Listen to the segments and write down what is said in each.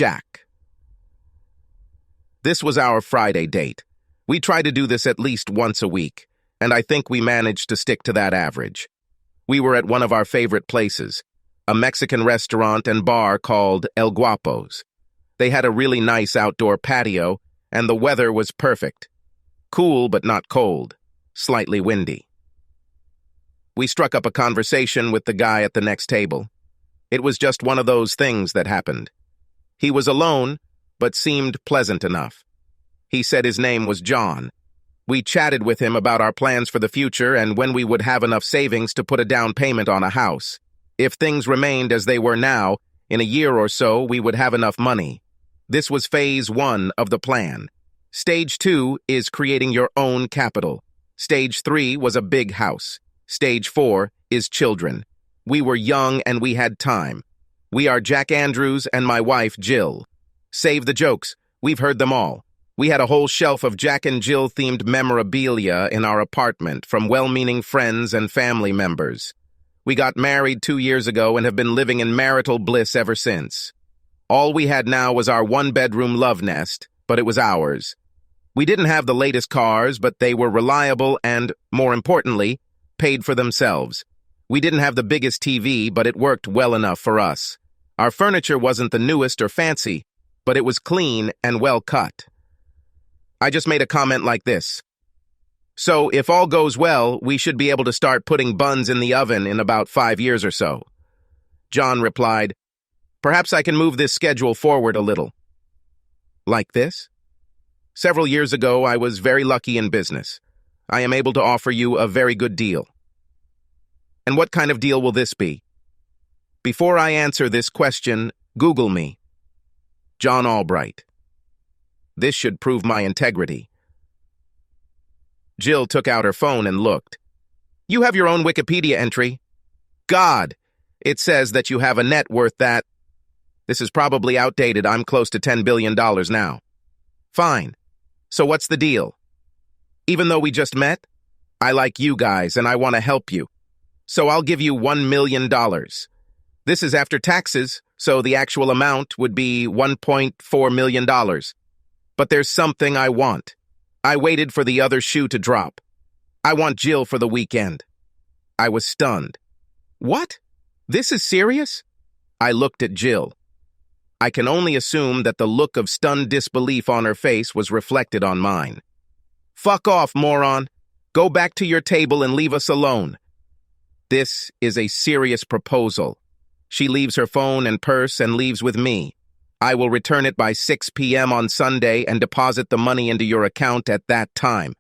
Jack. This was our Friday date. We try to do this at least once a week, and I think we managed to stick to that average. We were at one of our favorite places, a Mexican restaurant and bar called El Guapo's. They had a really nice outdoor patio, and the weather was perfect. Cool but not cold, slightly windy. We struck up a conversation with the guy at the next table. It was just one of those things that happened. He was alone, but seemed pleasant enough. He said his name was John. We chatted with him about our plans for the future and when we would have enough savings to put a down payment on a house. If things remained as they were now, in a year or so, we would have enough money. This was phase 1 of the plan. Stage 2 is creating your own capital. Stage 3 was a big house. Stage 4 is children. We were young and we had time. We are Jack Andrews and my wife, Jill. Save the jokes. We've heard them all. We had a whole shelf of Jack and Jill-themed memorabilia in our apartment from well-meaning friends and family members. We got married 2 years ago and have been living in marital bliss ever since. All we had now was our one-bedroom love nest, but it was ours. We didn't have the latest cars, but they were reliable and, more importantly, paid for themselves. We didn't have the biggest TV, but it worked well enough for us. Our furniture wasn't the newest or fancy, but it was clean and well cut. I just made a comment like this. So, if all goes well, we should be able to start putting buns in the oven in about 5 years or so. John replied, "Perhaps I can move this schedule forward a little." Like this? Several years ago, I was very lucky in business. I am able to offer you a very good deal. And what kind of deal will this be? Before I answer this question, Google me. John Albright. This should prove my integrity. Jill took out her phone and looked. You have your own Wikipedia entry. God, it says that you have a net worth that... This is probably outdated. I'm close to $10 billion now. Fine. So what's the deal? Even though we just met, I like you guys and I want to help you. So I'll give you $1 million. This is after taxes, so the actual amount would be $1.4 million. But there's something I want. I waited for the other shoe to drop. I want Jill for the weekend. I was stunned. What? This is serious? I looked at Jill. I can only assume that the look of stunned disbelief on her face was reflected on mine. Fuck off, moron. Go back to your table and leave us alone. This is a serious proposal. She leaves her phone and purse and leaves with me. I will return it by 6 p.m. on Sunday and deposit the money into your account at that time.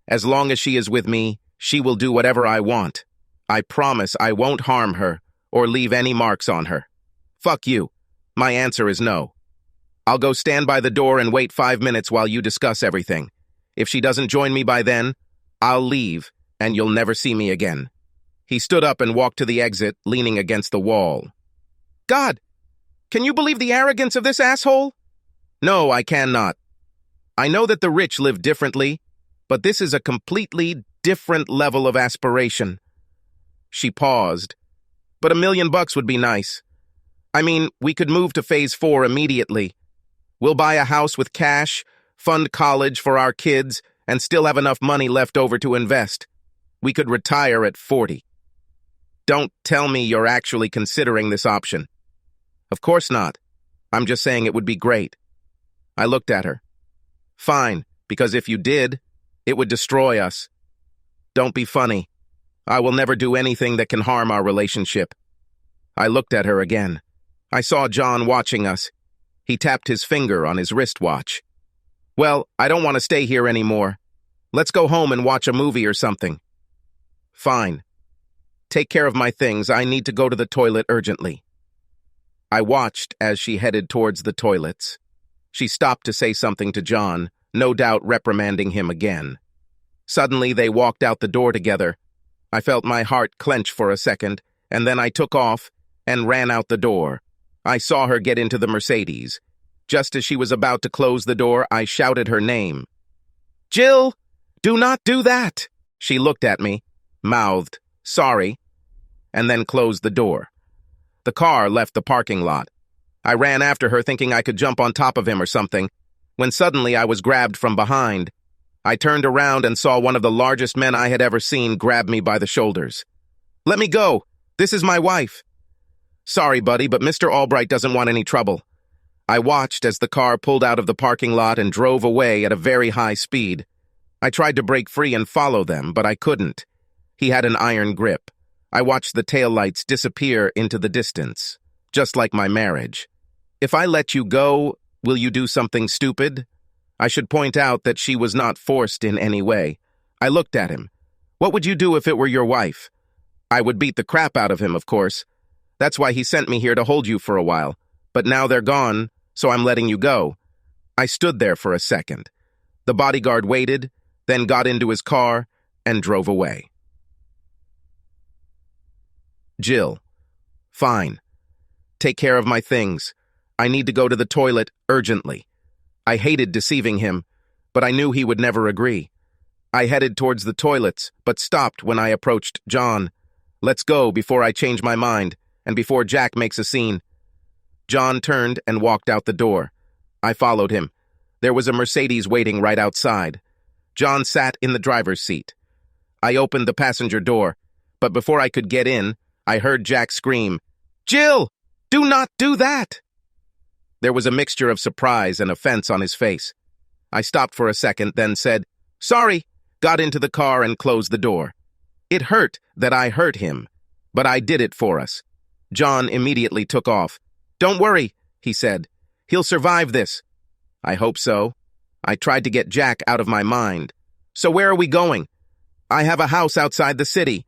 As long as she is with me, she will do whatever I want. I promise I won't harm her or leave any marks on her. Fuck you. My answer is no. I'll go stand by the door and wait 5 minutes while you discuss everything. If she doesn't join me by then, I'll leave and you'll never see me again. He stood up and walked to the exit, leaning against the wall. God! Can you believe the arrogance of this asshole? No, I cannot. I know that the rich live differently, but this is a completely different level of aspiration. She paused. But $1 million would be nice. I mean, we could move to phase 4 immediately. We'll buy a house with cash, fund college for our kids, and still have enough money left over to invest. We could retire at 40. Don't tell me you're actually considering this option. Of course not. I'm just saying it would be great. I looked at her. Fine, because if you did, it would destroy us. Don't be funny. I will never do anything that can harm our relationship. I looked at her again. I saw John watching us. He tapped his finger on his wristwatch. Well, I don't want to stay here anymore. Let's go home and watch a movie or something. Fine. Take care of my things. I need to go to the toilet urgently. I watched as she headed towards the toilets. She stopped to say something to John, no doubt reprimanding him again. Suddenly, they walked out the door together. I felt my heart clench for a second, and then I took off and ran out the door. I saw her get into the Mercedes. Just as she was about to close the door, I shouted her name. Jill, do not do that! She looked at me, mouthed, sorry, and then closed the door. The car left the parking lot. I ran after her thinking I could jump on top of him or something, when suddenly I was grabbed from behind. I turned around and saw one of the largest men I had ever seen grab me by the shoulders. "Let me go! This is my wife!" "Sorry, buddy, but Mr. Albright doesn't want any trouble." I watched as the car pulled out of the parking lot and drove away at a very high speed. I tried to break free and follow them, but I couldn't. He had an iron grip. I watched the taillights disappear into the distance, just like my marriage. "If I let you go, will you do something stupid?" I should point out that she was not forced in any way. I looked at him. "What would you do if it were your wife?" "I would beat the crap out of him, of course. That's why he sent me here to hold you for a while. But now they're gone, so I'm letting you go." I stood there for a second. The bodyguard waited, then got into his car and drove away. Jill. "Fine. Take care of my things. I need to go to the toilet urgently." I hated deceiving him, but I knew he would never agree. I headed towards the toilets, but stopped when I approached John. "Let's go before I change my mind, and before Jack makes a scene." John turned and walked out the door. I followed him. There was a Mercedes waiting right outside. John sat in the driver's seat. I opened the passenger door, but before I could get in, I heard Jack scream, "Jill, do not do that!" There was a mixture of surprise and offense on his face. I stopped for a second, then said, "Sorry," got into the car and closed the door. It hurt that I hurt him, but I did it for us. John immediately took off. "Don't worry," he said. "He'll survive this." I hope so. I tried to get Jack out of my mind. "So where are we going?" "I have a house outside the city.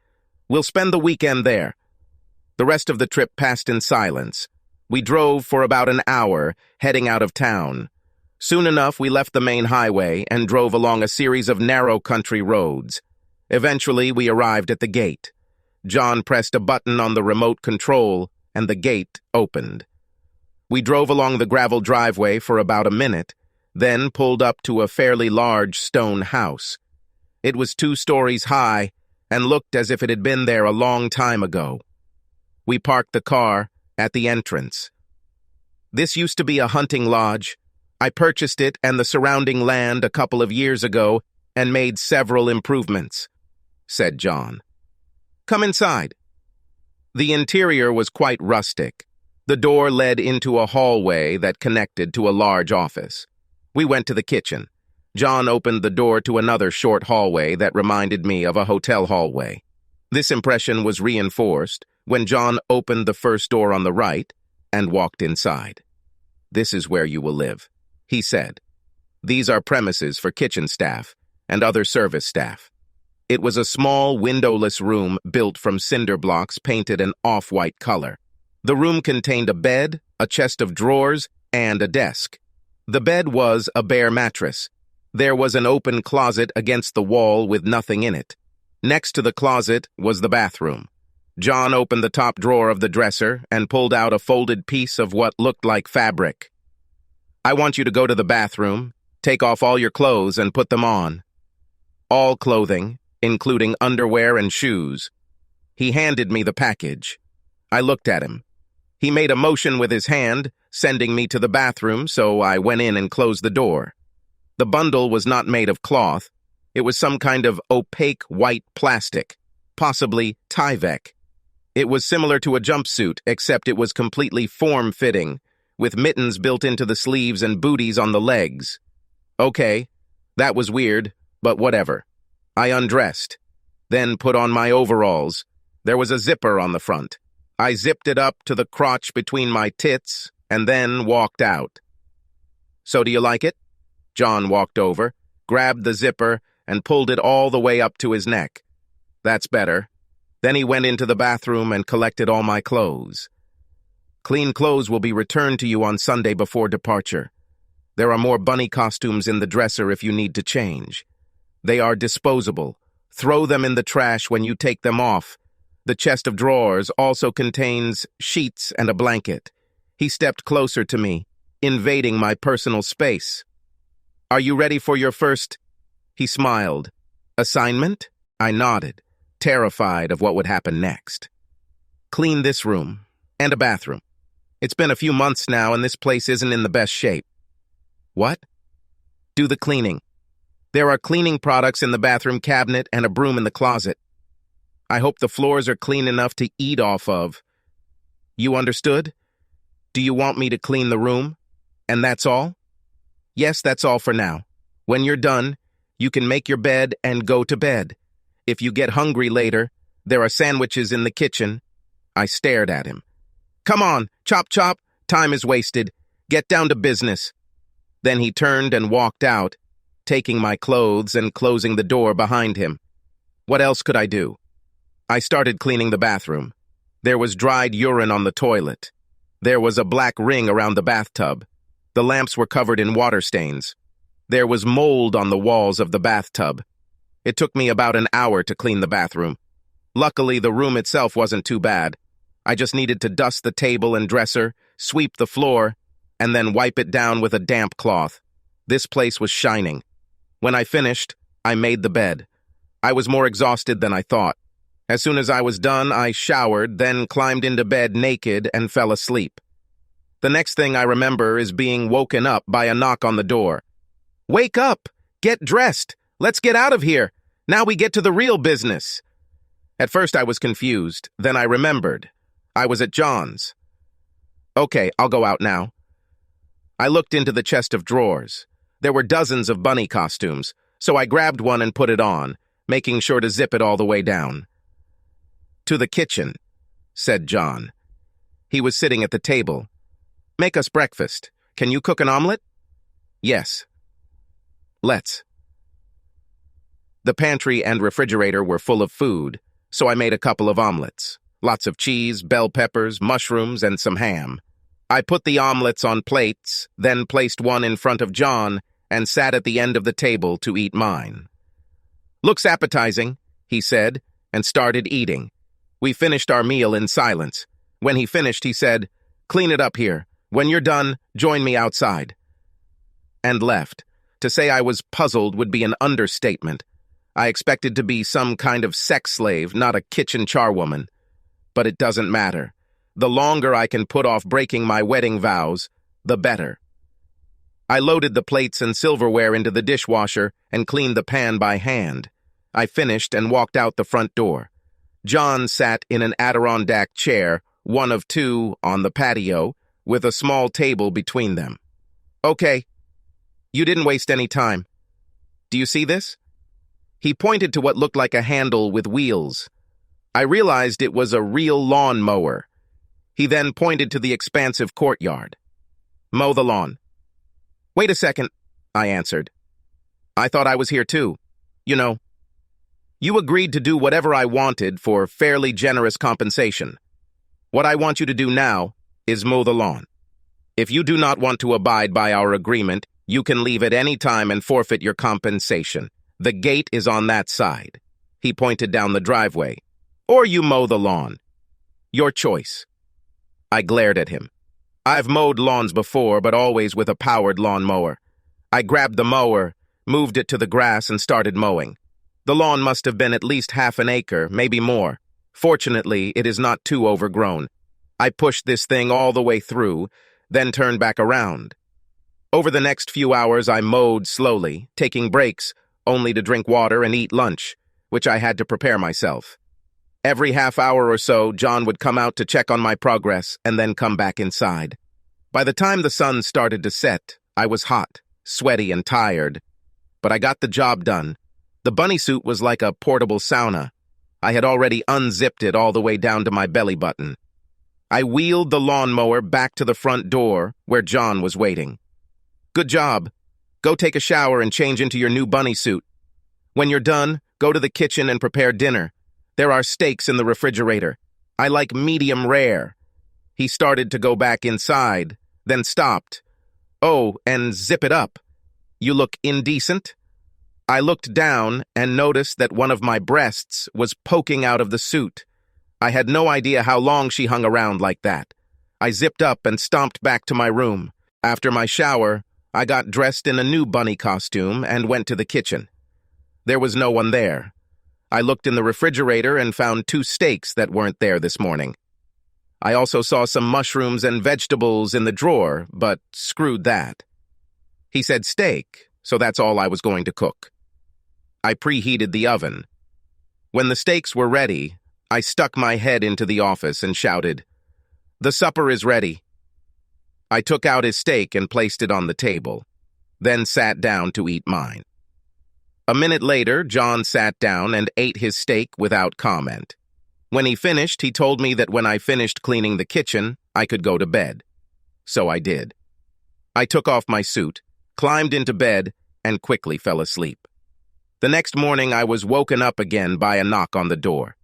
We'll spend the weekend there." The rest of the trip passed in silence. We drove for about an hour, heading out of town. Soon enough, we left the main highway and drove along a series of narrow country roads. Eventually, we arrived at the gate. John pressed a button on the remote control, and the gate opened. We drove along the gravel driveway for about a minute, then pulled up to a fairly large stone house. It was 2 stories high and looked as if it had been there a long time ago. We parked the car at the entrance. "This used to be a hunting lodge. I purchased it and the surrounding land a couple of years ago and made several improvements," said John. "Come inside." The interior was quite rustic. The door led into a hallway that connected to a large office. We went to the kitchen. John opened the door to another short hallway that reminded me of a hotel hallway. This impression was reinforced when John opened the first door on the right and walked inside. "This is where you will live," he said. "These are premises for kitchen staff and other service staff." It was a small, windowless room built from cinder blocks painted an off-white color. The room contained a bed, a chest of drawers, and a desk. The bed was a bare mattress. There was an open closet against the wall with nothing in it. Next to the closet was the bathroom. John opened the top drawer of the dresser and pulled out a folded piece of what looked like fabric. "I want you to go to the bathroom, take off all your clothes and put them on." All clothing, including underwear and shoes. He handed me the package. I looked at him. He made a motion with his hand, sending me to the bathroom, so I went in and closed the door. The bundle was not made of cloth. It was some kind of opaque white plastic, possibly Tyvek. It was similar to a jumpsuit, except it was completely form-fitting, with mittens built into the sleeves and booties on the legs. Okay, that was weird, but whatever. I undressed, then put on my overalls. There was a zipper on the front. I zipped it up to the crotch between my tits, and then walked out. "So do you like it?" John walked over, grabbed the zipper, and pulled it all the way up to his neck. "That's better." Then he went into the bathroom and collected all my clothes. "Clean clothes will be returned to you on Sunday before departure. There are more bunny costumes in the dresser if you need to change. They are disposable. Throw them in the trash when you take them off. The chest of drawers also contains sheets and a blanket." He stepped closer to me, invading my personal space. "Are you ready for your first—" He smiled. "Assignment?" I nodded, terrified of what would happen next. "Clean this room, and a bathroom. It's been a few months now and this place isn't in the best shape. What? Do the cleaning. There are cleaning products in the bathroom cabinet and a broom in the closet. I hope the floors are clean enough to eat off of. You understood? Do you want me to clean the room? And that's all? Yes, that's all for now. When you're done, you can make your bed and go to bed. If you get hungry later, there are sandwiches in the kitchen. I stared at him. Come on, chop chop, time is wasted. Get down to business. Then he turned and walked out, taking my clothes and closing the door behind him. What else could I do? I started cleaning the bathroom. There was dried urine on the toilet. There was a black ring around the bathtub. The lamps were covered in water stains. There was mold on the walls of the bathtub. It took me about an hour to clean the bathroom. Luckily, the room itself wasn't too bad. I just needed to dust the table and dresser, sweep the floor, and then wipe it down with a damp cloth. This place was shining. When I finished, I made the bed. I was more exhausted than I thought. As soon as I was done, I showered, then climbed into bed naked and fell asleep. The next thing I remember is being woken up by a knock on the door. Wake up! Get dressed! Let's get out of here! Now we get to the real business! At first I was confused, then I remembered. I was at John's. Okay, I'll go out now. I looked into the chest of drawers. There were dozens of bunny costumes, so I grabbed one and put it on, making sure to zip it all the way down. To the kitchen, said John. He was sitting at the table. Make us breakfast. Can you cook an omelet? Yes. Let's. The pantry and refrigerator were full of food, so I made a couple of omelets. Lots of cheese, bell peppers, mushrooms, and some ham. I put the omelets on plates, then placed one in front of John and sat at the end of the table to eat mine. Looks appetizing, he said, and started eating. We finished our meal in silence. When he finished, he said, "Clean it up here. When you're done, join me outside." And left. To say I was puzzled would be an understatement. I expected to be some kind of sex slave, not a kitchen charwoman. But it doesn't matter. The longer I can put off breaking my wedding vows, the better. I loaded the plates and silverware into the dishwasher and cleaned the pan by hand. I finished and walked out the front door. John sat in an Adirondack chair, one of two, on the patio, with a small table between them. Okay, you didn't waste any time. Do you see this? He pointed to what looked like a handle with wheels. I realized it was a real lawn mower. He then pointed to the expansive courtyard. Mow the lawn. Wait a second, I answered. I thought I was here too. You know, you agreed to do whatever I wanted for fairly generous compensation. What I want you to do now is mow the lawn. If you do not want to abide by our agreement, you can leave at any time and forfeit your compensation. The gate is on that side. He pointed down the driveway. Or you mow the lawn. Your choice. I glared at him. I've mowed lawns before, but always with a powered lawn mower. I grabbed the mower, moved it to the grass, and started mowing. The lawn must have been at least half an acre, maybe more. Fortunately, it is not too overgrown. I pushed this thing all the way through, then turned back around. Over the next few hours, I mowed slowly, taking breaks, only to drink water and eat lunch, which I had to prepare myself. Every half hour or so, John would come out to check on my progress and then come back inside. By the time the sun started to set, I was hot, sweaty, and tired. But I got the job done. The bunny suit was like a portable sauna. I had already unzipped it all the way down to my belly button. I wheeled the lawnmower back to the front door, where John was waiting. Good job. Go take a shower and change into your new bunny suit. When you're done, go to the kitchen and prepare dinner. There are steaks in the refrigerator. I like medium rare. He started to go back inside, then stopped. Oh, and zip it up. You look indecent. I looked down and noticed that one of my breasts was poking out of the suit. I had no idea how long she hung around like that. I zipped up and stomped back to my room. After my shower, I got dressed in a new bunny costume and went to the kitchen. There was no one there. I looked in the refrigerator and found 2 steaks that weren't there this morning. I also saw some mushrooms and vegetables in the drawer, but screwed that. He said steak, so that's all I was going to cook. I preheated the oven. When the steaks were ready, I stuck my head into the office and shouted, "The supper is ready." I took out his steak and placed it on the table, then sat down to eat mine. A minute later, John sat down and ate his steak without comment. When he finished, he told me that when I finished cleaning the kitchen, I could go to bed. So I did. I took off my suit, climbed into bed, and quickly fell asleep. The next morning, I was woken up again by a knock on the door.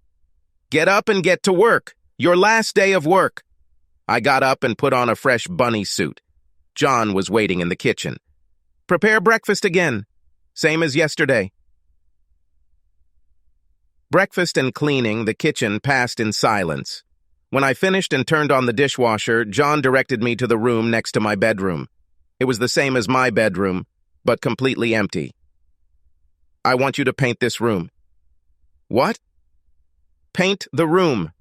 "Get up and get to work! Your last day of work!" I got up and put on a fresh bunny suit. John was waiting in the kitchen. "Prepare breakfast again. Same as yesterday." Breakfast and cleaning the kitchen passed in silence. When I finished and turned on the dishwasher, John directed me to the room next to my bedroom. It was the same as my bedroom, but completely empty. "I want you to paint this room." "What?" "Paint the room.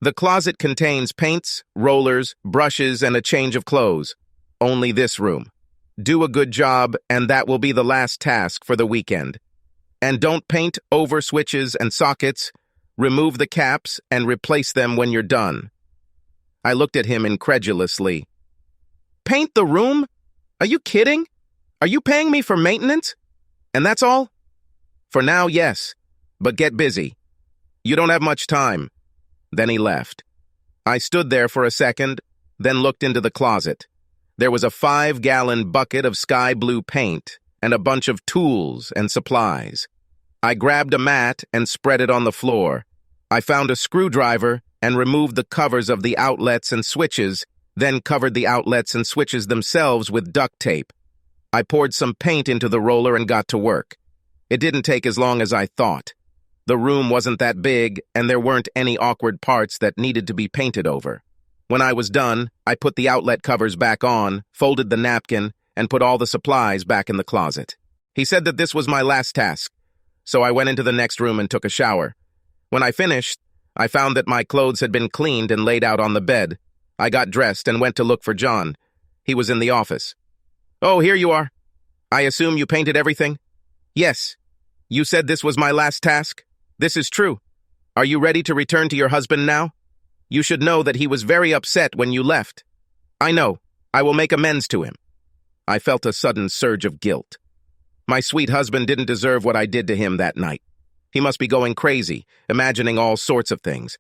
The closet contains paints, rollers, brushes, and a change of clothes. Only this room. Do a good job, and that will be the last task for the weekend. And don't paint over switches and sockets. Remove the caps and replace them when you're done." I looked at him incredulously. "Paint the room? Are you kidding? Are you paying me for maintenance? And that's all?" "For now, yes. But get busy. You don't have much time." Then he left. I stood there for a second, then looked into the closet. There was a 5-gallon bucket of sky blue paint and a bunch of tools and supplies. I grabbed a mat and spread it on the floor. I found a screwdriver and removed the covers of the outlets and switches, then covered the outlets and switches themselves with duct tape. I poured some paint into the roller and got to work. It didn't take as long as I thought. The room wasn't that big, and there weren't any awkward parts that needed to be painted over. When I was done, I put the outlet covers back on, folded the napkin, and put all the supplies back in the closet. He said that this was my last task, so I went into the next room and took a shower. When I finished, I found that my clothes had been cleaned and laid out on the bed. I got dressed and went to look for John. He was in the office. "Oh, here you are. I assume you painted everything?" "Yes. You said this was my last task? This is true. Are you ready to return to your husband now? You should know that he was very upset when you left." "I know. I will make amends to him." I felt a sudden surge of guilt. My sweet husband didn't deserve what I did to him that night. He must be going crazy, imagining all sorts of things.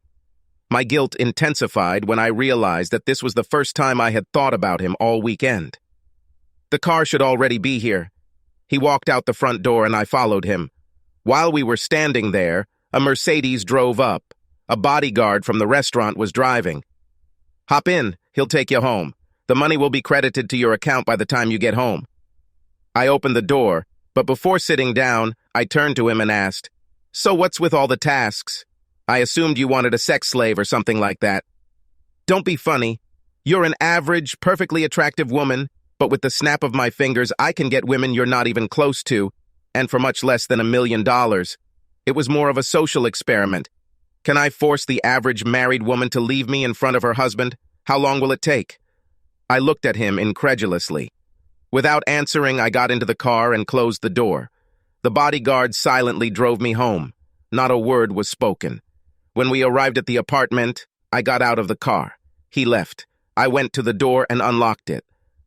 My guilt intensified when I realized that this was the first time I had thought about him all weekend. The car should already be here. He walked out the front door and I followed him. While we were standing there, a Mercedes drove up. A bodyguard from the restaurant was driving. "Hop in, he'll take you home. The money will be credited to your account by the time you get home." I opened the door, but before sitting down, I turned to him and asked, "So what's with all the tasks? I assumed you wanted a sex slave or something like that." "Don't be funny. You're an average, perfectly attractive woman, but with the snap of my fingers, I can get women you're not even close to, and for much less than $1 million. It was more of a social experiment. Can I force the average married woman to leave me in front of her husband? How long will it take?" I looked at him incredulously. Without answering, I got into the car and closed the door. The bodyguard silently drove me home. Not a word was spoken. When we arrived at the apartment, I got out of the car. He left. I went to the door and unlocked it.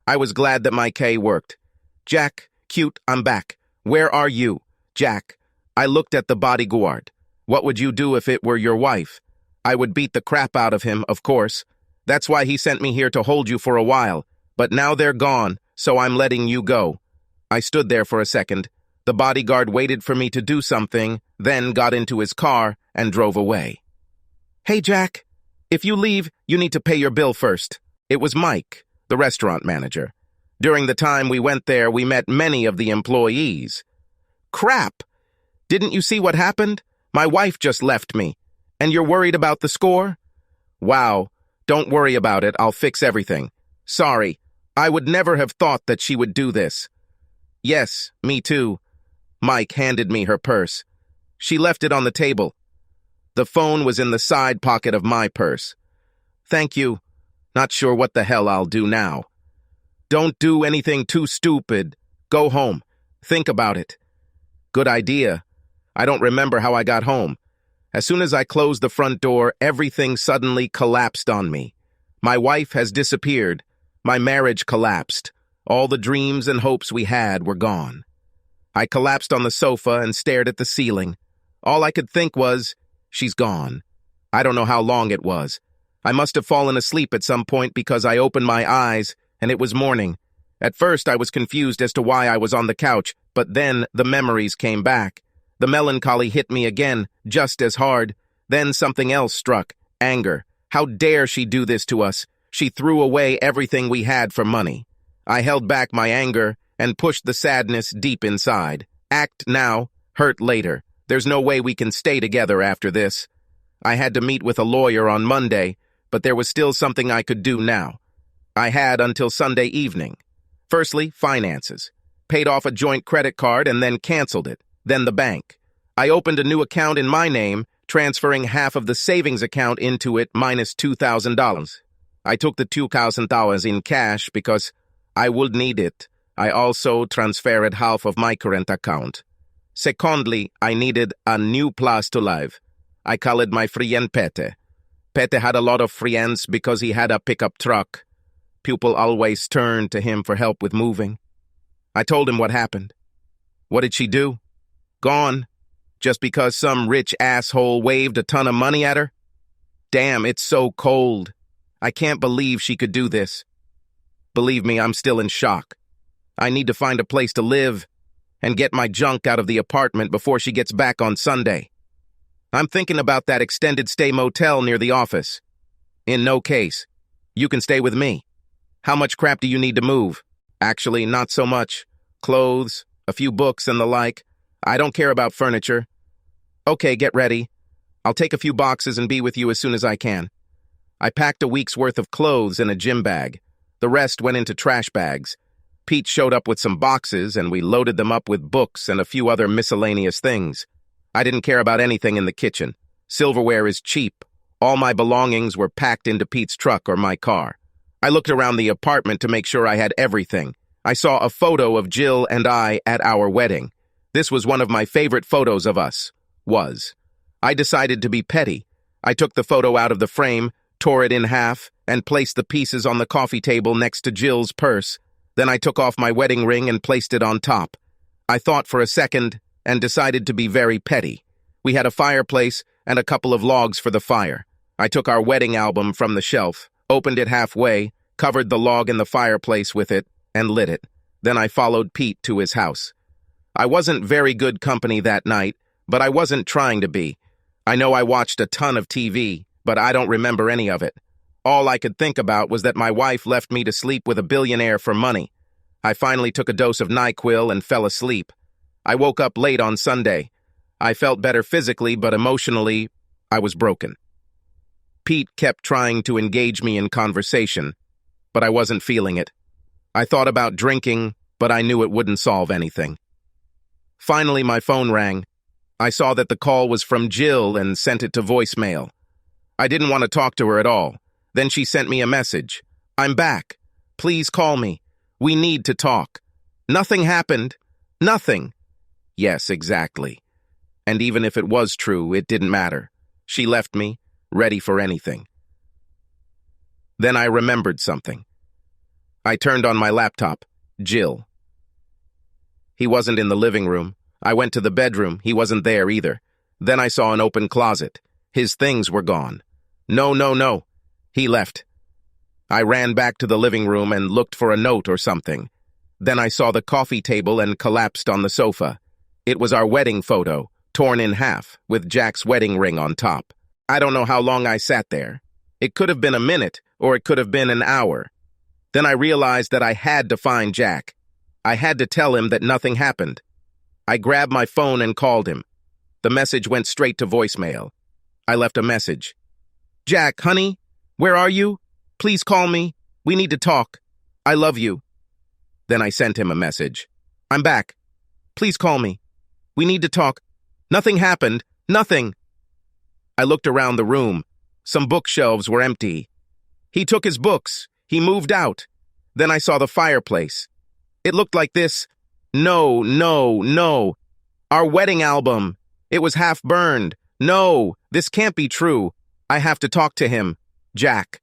I was glad that my key worked. "Jack, cute, I'm back. Where are you?" "Jack." I looked at the bodyguard. "What would you do if it were your wife?" "I would beat the crap out of him, of course. That's why he sent me here to hold you for a while. But now they're gone, so I'm letting you go." I stood there for a second. The bodyguard waited for me to do something, then got into his car and drove away. "Hey, Jack, if you leave, you need to pay your bill first." It was Mike, the restaurant manager. During the time we went there, we met many of the employees. "Crap! Didn't you see what happened? My wife just left me. And you're worried about the score?" "Wow. Don't worry about it. I'll fix everything. Sorry. I would never have thought that she would do this." "Yes, me too." Mike handed me her purse. She left it on the table. The phone was in the side pocket of my purse. Thank you. Not sure what the hell I'll do now. Don't do anything too stupid. Go home. Think about it. Good idea. I don't remember how I got home. As soon as I closed the front door, everything suddenly collapsed on me. My wife has disappeared. My marriage collapsed. All the dreams and hopes we had were gone. I collapsed on the sofa and stared at the ceiling. All I could think was, she's gone. I don't know how long it was. I must have fallen asleep at some point because I opened my eyes and it was morning. At first I was confused as to why I was on the couch, but then the memories came back. The melancholy hit me again, just as hard. Then something else struck, anger. How dare she do this to us? She threw away everything we had for money. I held back my anger and pushed the sadness deep inside. Act now, hurt later. There's no way we can stay together after this. I had to meet with a lawyer on Monday, but there was still something I could do now. I had until Sunday evening. Firstly, finances. Paid off a joint credit card and then canceled it. Then the bank. I opened a new account in my name, transferring half of the savings account into it minus $2,000. I took the $2,000 in cash because I would need it. I also transferred half of my current account. Secondly, I needed a new place to live. I called my friend Pete. Pete had a lot of friends because he had a pickup truck. People always turned to him for help with moving. I told him what happened. What did she do? Gone. Just because some rich asshole waved a ton of money at her? Damn, it's so cold. I can't believe she could do this. Believe me, I'm still in shock. I need to find a place to live and get my junk out of the apartment before she gets back on Sunday. I'm thinking about that extended stay motel near the office. In no case. You can stay with me. How much crap do you need to move? Actually, not so much. Clothes, a few books and the like. I don't care about furniture. Okay, get ready. I'll take a few boxes and be with you as soon as I can. I packed a week's worth of clothes in a gym bag. The rest went into trash bags. Pete showed up with some boxes and we loaded them up with books and a few other miscellaneous things. I didn't care about anything in the kitchen. Silverware is cheap. All my belongings were packed into Pete's truck or my car. I looked around the apartment to make sure I had everything. I saw a photo of Jill and I at our wedding. This was one of my favorite photos of us. I decided to be petty. I took the photo out of the frame, tore it in half, and placed the pieces on the coffee table next to Jill's purse. Then I took off my wedding ring and placed it on top. I thought for a second and decided to be very petty. We had a fireplace and a couple of logs for the fire. I took our wedding album from the shelf, opened it halfway, covered the log in the fireplace with it, and lit it. Then I followed Pete to his house. I wasn't very good company that night, but I wasn't trying to be. I know I watched a ton of TV, but I don't remember any of it. All I could think about was that my wife left me to sleep with a billionaire for money. I finally took a dose of NyQuil and fell asleep. I woke up late on Sunday. I felt better physically, but emotionally, I was broken. Pete kept trying to engage me in conversation, but I wasn't feeling it. I thought about drinking, but I knew it wouldn't solve anything. Finally, my phone rang. I saw that the call was from Jill and sent it to voicemail. I didn't want to talk to her at all. Then she sent me a message. I'm back. Please call me. We need to talk. Nothing happened. Nothing. Yes, exactly. And even if it was true, it didn't matter. She left me, ready for anything. Then I remembered something. I turned on my laptop. Jill. He wasn't in the living room. I went to the bedroom. He wasn't there either. Then I saw an open closet. His things were gone. No. He left. I ran back to the living room and looked for a note or something. Then I saw the coffee table and collapsed on the sofa. It was our wedding photo, torn in half, with Jack's wedding ring on top. I don't know how long I sat there. It could have been a minute, or it could have been an hour. Then I realized that I had to find Jack. I had to tell him that nothing happened. I grabbed my phone and called him. The message went straight to voicemail. I left a message. Jack, honey, where are you? Please call me. We need to talk. I love you. Then I sent him a message. I'm back. Please call me. We need to talk. Nothing happened. Nothing. I looked around the room. Some bookshelves were empty. He took his books. He moved out. Then I saw the fireplace. It looked like this. No, no, no. Our wedding album. It was half burned. No, this can't be true. I have to talk to him. Jack.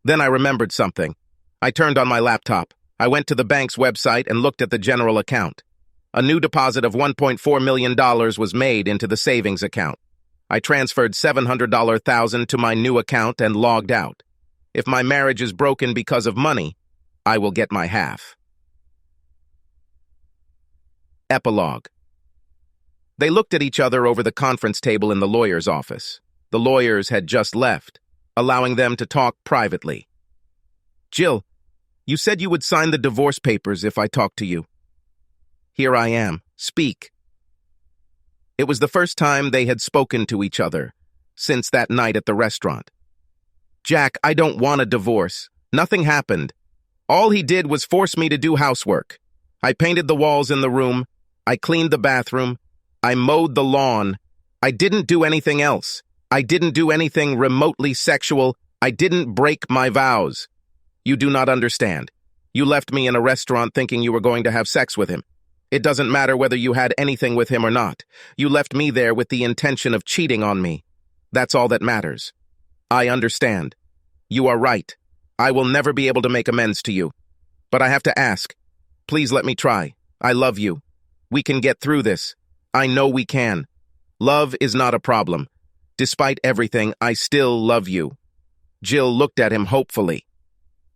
Then I remembered something. I turned on my laptop. I went to the bank's website and looked at the general account. A new deposit of $1.4 million was made into the savings account. I transferred $700,000 to my new account and logged out. If my marriage is broken because of money, I will get my half. Epilogue. They looked at each other over the conference table in the lawyer's office. The lawyers had just left, allowing them to talk privately. Jill, you said you would sign the divorce papers if I talked to you. Here I am. Speak. It was the first time they had spoken to each other since that night at the restaurant. Jack, I don't want a divorce. Nothing happened. All he did was force me to do housework. I painted the walls in the room. I cleaned the bathroom. I mowed the lawn. I didn't do anything else. I didn't do anything remotely sexual. I didn't break my vows. You do not understand. You left me in a restaurant thinking you were going to have sex with him. It doesn't matter whether you had anything with him or not. You left me there with the intention of cheating on me. That's all that matters. I understand. You are right. I will never be able to make amends to you. But I have to ask. Please let me try. I love you. We can get through this. I know we can. Love is not a problem. Despite everything, I still love you. Jill looked at him hopefully.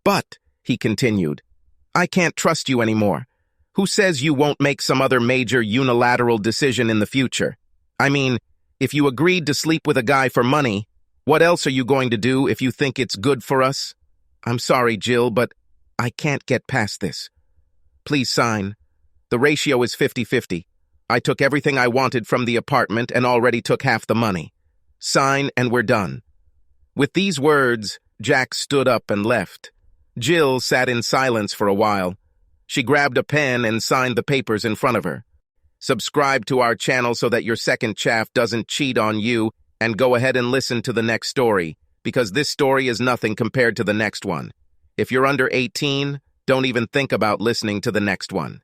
But, he continued, I can't trust you anymore. Who says you won't make some other major unilateral decision in the future? I mean, if you agreed to sleep with a guy for money, what else are you going to do if you think it's good for us? I'm sorry, Jill, but I can't get past this. Please sign. The ratio is 50-50. I took everything I wanted from the apartment and already took half the money. Sign and we're done. With these words, Jack stood up and left. Jill sat in silence for a while. She grabbed a pen and signed the papers in front of her. Subscribe to our channel so that your second chaff doesn't cheat on you, and go ahead and listen to the next story, because this story is nothing compared to the next one. If you're under 18, don't even think about listening to the next one.